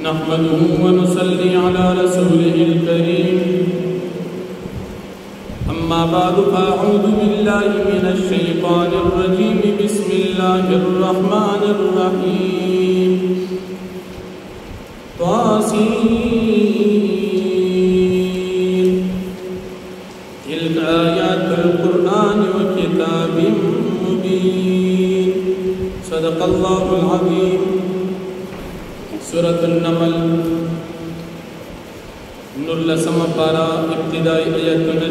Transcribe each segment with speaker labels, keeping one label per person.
Speaker 1: नहमदुहु व नुसल्ली अला रसूलिहिल करीम। अम्मा बअद फ़अऊज़ु बिल्लाहि मिनश शैतानिर रजीम। बिस्मिल्लाहिर रहमानिर रहीम। तासीन तिल्का आयातुल कुरआन व किताबिम मुबीन। सदक़ल्लाहुल अज़ीम। सूरतुन नमल नुल्लसम पारा इब्तिदाई आयतुन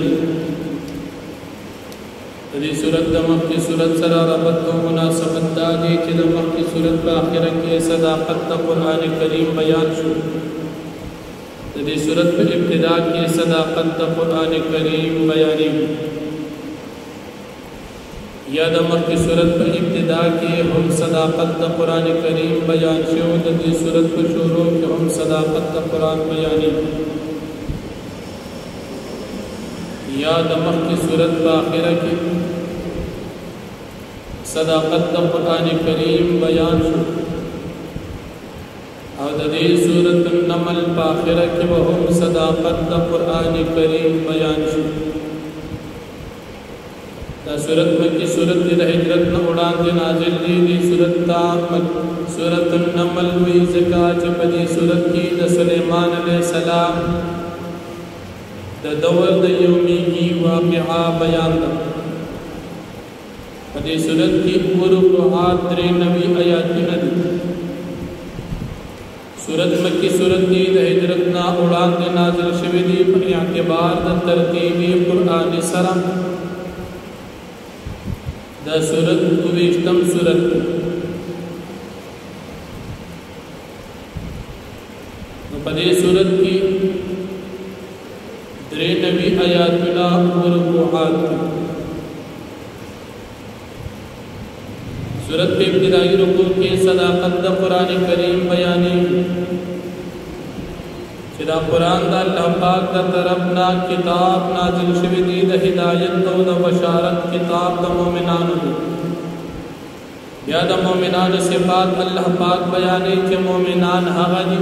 Speaker 1: तदी सूरत दमक की सूरत सरा रबत व मुनासबत दादी कि दमक की सूरत का आखिर के सदाकत कुरान करीम बयान शु तदी सूरत पे इब्तिदा की सदाकत कुरान करीम बयानी या दमक की सूरत पे इब्तिदा की हम सदाकत कुरान करीम बयान शु तदी सूरत को शुरू के हम सदाकत कुरान बयानी या दमक की सूरत का आखिर की सदाकत कुरान करीम बयान शु और ददी सूरत नमल पाखिर की वह सदाकत कुरान करीम बयान शु सूरत में की सूरत हिजरत न उड़ान दे नाजिल दी सूरत तामत सूरत नमल हुई ज़कात बदी सूरत की द सुलेमान अलैहिस्सलाम द दौर द यौमी की वाक़िआ बयान द बदी सूरत की उरुक़ात 93 आयातिन सूरत में की सूरत की द हिजरत न उड़ान दे नाजिल शवी दी पर एतबार द तरतीबी कुरान सरा द सूरत कुविश्तम सूरत पदे सूरत की 93 आयातुला उरुक़ात सूरत के इब्तिदाई रुकू के सदाकत कुरान करीम बयानी चिदा कुरान दा अल्लाह पाक दा तरफ ना किताब नाजिल शवी दी द हिदायत तो द बशारत किताब द मोमिनान या द मोमिनान सिफात अल्लाह पाक बयानी के मोमिनान हगाजी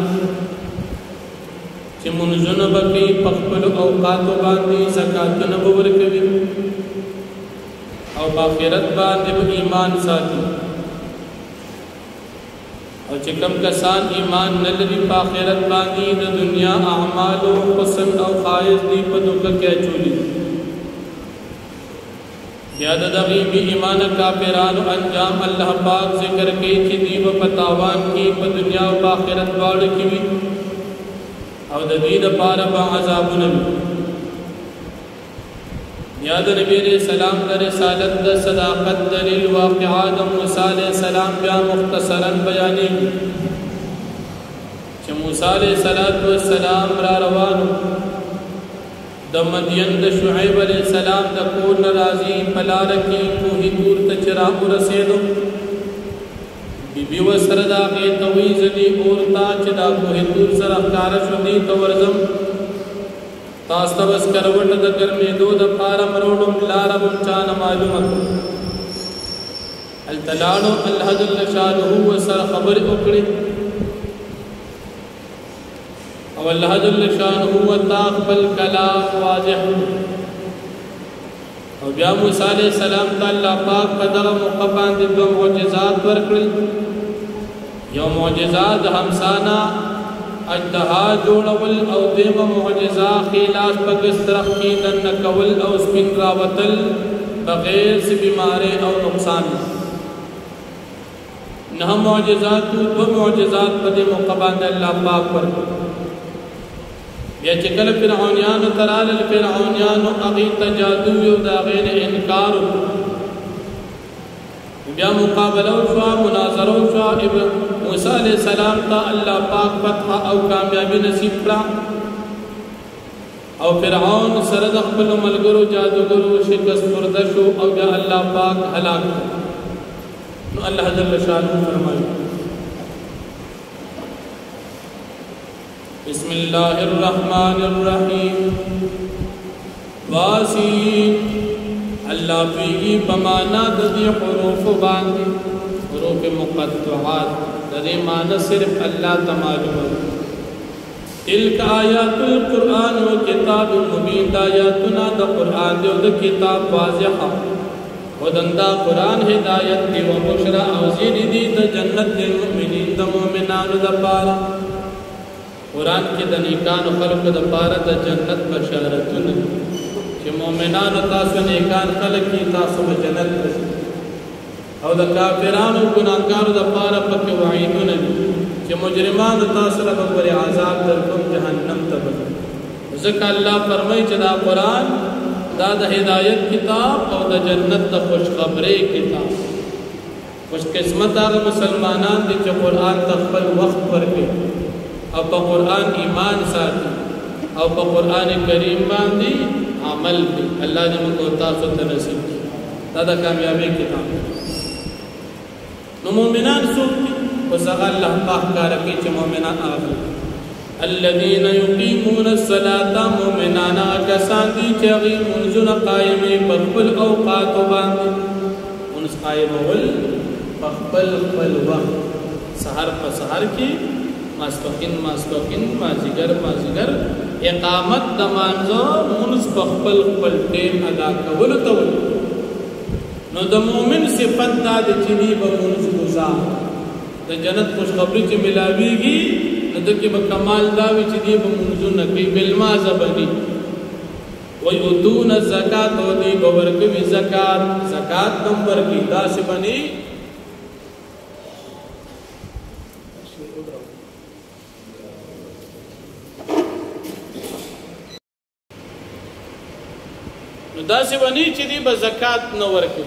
Speaker 1: कि मुनजुन बकी पखपल औकात बांधी ज़कात नबवर कवी और बाखिरत बांध ईमान साथी और चिकम कसान ईमान नलरी पाखिरत बांधी द दुनिया अमालो पसंद और ख्वाहिश दी पदों का क्या चोली याद दगी भी ईमान काफिरान अंजाम अल्लाह पाक जिक्र के कि दीव पतावान की प दुनिया और आखिरत बाड़ की भी और दीद पार बाज़ाबुन याद नबी सलाम दर सालत द सदाकत दलील वाक़िआत मूसा सलाम ब्या मुख्तसरन बयानी कि मूसा सलाम रा रवान द मदियन द शुऐब सलाम द कोन राजी पला रखी कोही दूर तचरा रसेदो बीबी व सरदा के तवी जदी औरता चदा कोही दूर सर कार शुदी तवरजम तास्तवस करवट द गर्मे दो द पारा मरोडम लारब चान मालूम अल तलानो अल्लाह जल्ल शानुहु व सर खबर उकड़ी और अल्लाह जल्ल शानुहु व ताक़बल कलाम वाज़िह और ब्या मूसा सलाम ता अल्लाह पाक कदर मुक़बान दो मुअजिज़ात वरकड़ी यो मुअजिज़ात हमसाना अजदहा जोड़वल और देव मुअजिज़ा खिलास पगस तरक्की दन कवल और स्पिन रावतल बगैर से बीमारे और नुकसान न मुअजिज़ात दो मुअजिज़ात पदे मुक़बान अल्लाह पाक पर या चिकल फिरऔनियान तराल फिरऔनियान अगी तजादु यो दागेन इनकार या मुकाबला शवा मुनाजरा शवा इब्न मूसा सलाम ता अल्लाह पाक फतह और कामयाबी नसीब पड़ा और फिरऔन सरद अखबल मलगरो जादूगरो शिकस्त पुरदशो और या अल्लाह पाक हलाक नो अल्लाह जल्ल शानुहु फरमाए बिस्मिल्लाहिर्रहमानिर्रहीम वासीन अल्लाह फीही बमाना ददी हुरूफ बांधी हुरूफ मुक़त्तआत ददी माना सिर्फ अल्लाह तमालूम تلک آیات القرآن و کتاب مبین دا آیاتنا دا قرآن دی و دا کتاب واضحا خودن دا قرآن ہدایت دی و بشرا اوزین دی دا جنت دی المؤمنین دا مومنان دا پارا قرآن کی دا نیکان خلق دا پارا دا جنت بشارتون کہ مومنان تاسو نیکان خلق کی تاسو جنت رسی او دا کافران و گناہگار دا پارا پک وعیدون کہ مجرمان تاسو لبر عذاب در کم جہنم تبر ذکر اللہ فرمائی چدا قرآن دا دا ہدایت کتاب او دا جنت دا خوش خبری کتاب خوش قسمت آگا مسلمانان دی چا قرآن تخبر وقت پر کے او پا قرآن ایمان ساتھی او پا قرآن کریم باندی عمل بھی اللہ نے مکو تاسو تنصیب کی دا دا کامیابی کتاب نو مومنان سوکتی وسغا اللہ پاک کارکی چا مومنان آگل الذين يقيمون الصلاة مومنان آکسان دی چاگی منزن قائمی بخبل اوقات باندی منز قائم اول بخبل وقت سحر پا سحر کی ماسپخین مازیگر اقامت دمانزو منز بخبل ٹیم ادا کول تول نو دا مومن صفت دا دا چنی با منز گزار دا جنت خوشخبری چی ملاوی گی نو دا کی با کمال داوی چی دی با منزو نکی بالماز بنی ویعدون الزکاة و دی بورکوی زکاة نمبر کی دا سی بنی دا سی بنی چی دی با زکاة نور کی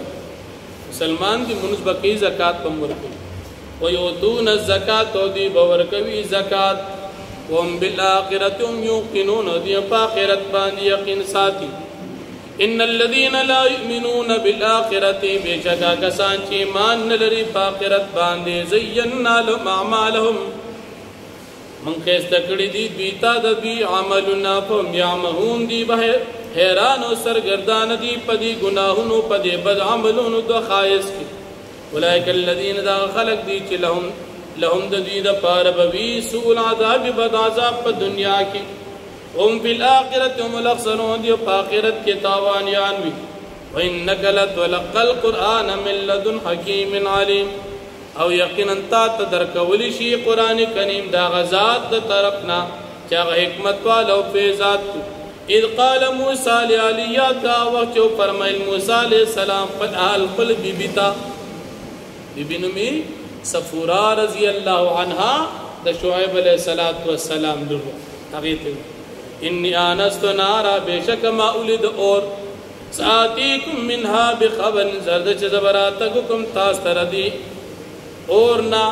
Speaker 1: مسلمان دی منز بکی زکاة بمور کی ویعطون الزکاة و دی بورکوی زکاة وهم بالآخرت هم یوقنون دی پاخرت باندی یقین ساتی ان الذین لا یؤمنون بالآخرت بے شکا کسان چی ایمان نلری پاخرت باندی زیننا لهم اعمالهم من خیستکڑی دی دویتا دی عملنا فهم یعمهون دی بہر حیران و سرگردان دی پدی گناہنو پدی بد عملونو دو خائص کی اولئک الذین دا خلق دی چی لهم دی دا پاربوی سول عذاب بد عذاب پا دنیا کی ام فی الاخرت ام الاخسرون دی پا آخرت کے تاوانیانوی وَإِنَّكَ لَتُلَقَّ الْقُرْآنَ مِن لَدُنْ حَكِيمٍ عَلِيمٍ او یقینا تا تدرکولی شی قرآن کریم دا غزات دا طرفنا چاگ حکمت والو فیضات کو اذ قال موسیٰ لعلیاتا وقت جو فرمائل موسیٰ علیہ السلام قد آل قل بی بیتا بی بنمی صفورہ رضی اللہ عنہ دا شعیب علیہ السلام لرو تغییت انی آنست نارا بے شک ما اولد اور سآتیکم منہا بخبر زرد چه زبراتکم تاستر دی اور نا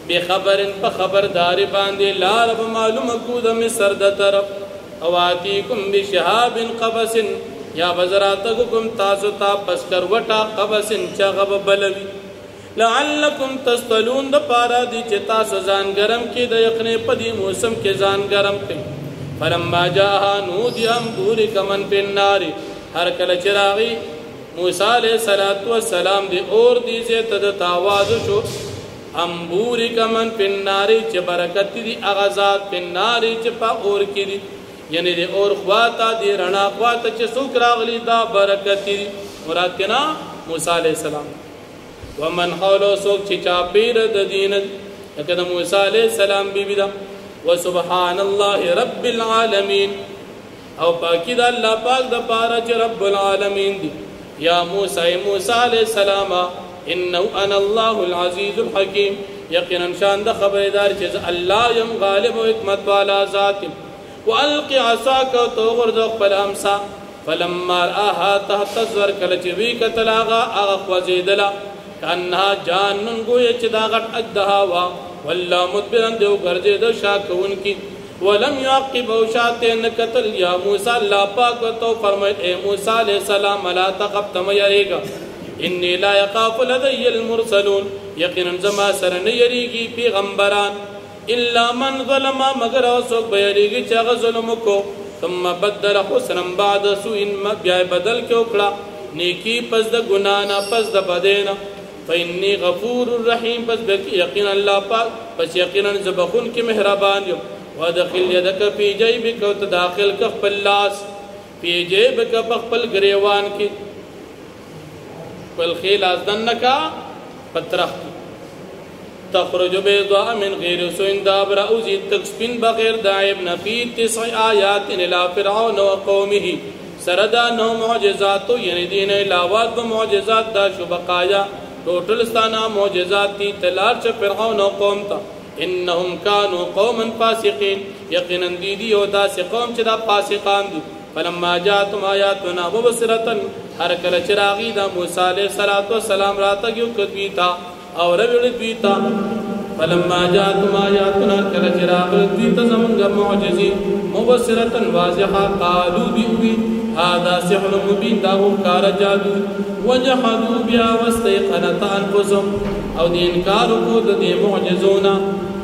Speaker 1: بے خبرن پا خبردار باندے لارب معلوم کودم سرد طرف اواتیکم بشہاب قبس یا بزراتکم تاستا پسکر وٹا قبس چغب بلوی لعلکم تستلون دا پارا دی چه تاسو زان گرم کی دا یقنے پدی موسم کے زان گرم کی فلما جاہا نودی ہم دوری کمن پن ناری ہر کل چراغی موسیٰ علیہ السلام دی اور دی زیتد تاوازو شو امبوری کمن پن ناری چه برکتی دی اغزات پن ناری چه پا اور کی دی یعنی دی اور خواتا دی رنا خواتا چه سوک راغلی دا برکتی دی مراد کنا موسیٰ علیہ السلام ومن حولو سوک چه چاپیر دا دیند لکہ دا موسیٰ علیہ السلام بی بی دا وسبحان اللہ رب العالمین او پاکی دا اللہ پاک دا پارا چه رب العالمین دی یا موسیٰ علیہ السلام انہو انا اللہ العزیز الحکیم یقینا شان دا خبردار چیز اللہ یم غالب و حکمت والا ذاتم وَأَلْقِ عَصَاكَ وَتَوْغُرْ ذَوْقْ فَالْأَمْسَا فَلَمَّا رَآهَا تَحْتَزْوَرْ کلچوی کتلاغا آغا وزیدلا کانها جانن گویا چداغت ادہاوا واللہ مدبرن دیو گرزید شاکون کی ولم يعقب وشاتين قتل یا موسیٰ اللہ پاک و تو فرمائے اے موسیٰ علیہ السلام لا تخف تم یریگا انی لا یقاف لدی المرسلون یقینا زما سرن یریگی پیغمبران الا من ظلم مگر اوسوک بیریگی چاگ ظلم کو ثم بدل حسنا بعد سوء بیائے بدل کے اکڑا نیکی پس دا گنانا پس دا بدینا فإنی غفور الرحیم پس یقینا اللہ پاک پس یقینا زبخون کی مہربان یو ودخل يدك في جيبك وتداخل كف اللاس في جيبك بخبل گریوان کی والخيل ازدنك پترخ تخرج بيضاء من غير سوء دابر اوزي تکسپن بغیر دائب نفی 9 آیات الى فرعون وقومه سردا 9 معجزات یعنی دین علاوات بمعجزات دا شو بقایا ٹوٹل استانا معجزات تی تلار چ فرعون و قوم تا انهم كانوا قوما فاسقين یقینا دی او دا س قوم چ دا فاسقان دی فلما جاءتهم آیاتنا مبصرة ہر کل چراغی دا موسی علیہ السلام راتا کیو کدویتا اور ویتا فلما جاءتهم آیاتنا کل چراغ دیتا زمنگا معجزی مبصرة واضحا قالوا بیوی هذا سحر مبین داو کار جادو وجحدوا بها واستيقنت انفسهم او دی انکارو کو دی معجزونا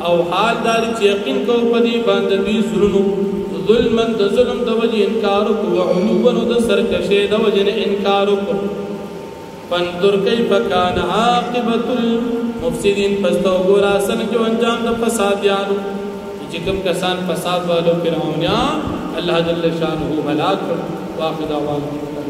Speaker 1: او حال داری چی یقین کو پدی باند دی ظلمو ظلمن د ظلم د وجه انکارو کو وعلوبن د سرکشی د وجه انکارو کو فانظر کیف کان عاقبت المفسدین پستو گورا سن جو انجام د فسادیانو چکم کسان فساد والو فرعونیا اللہ جل شانہ ہلاک واخذ دعوانا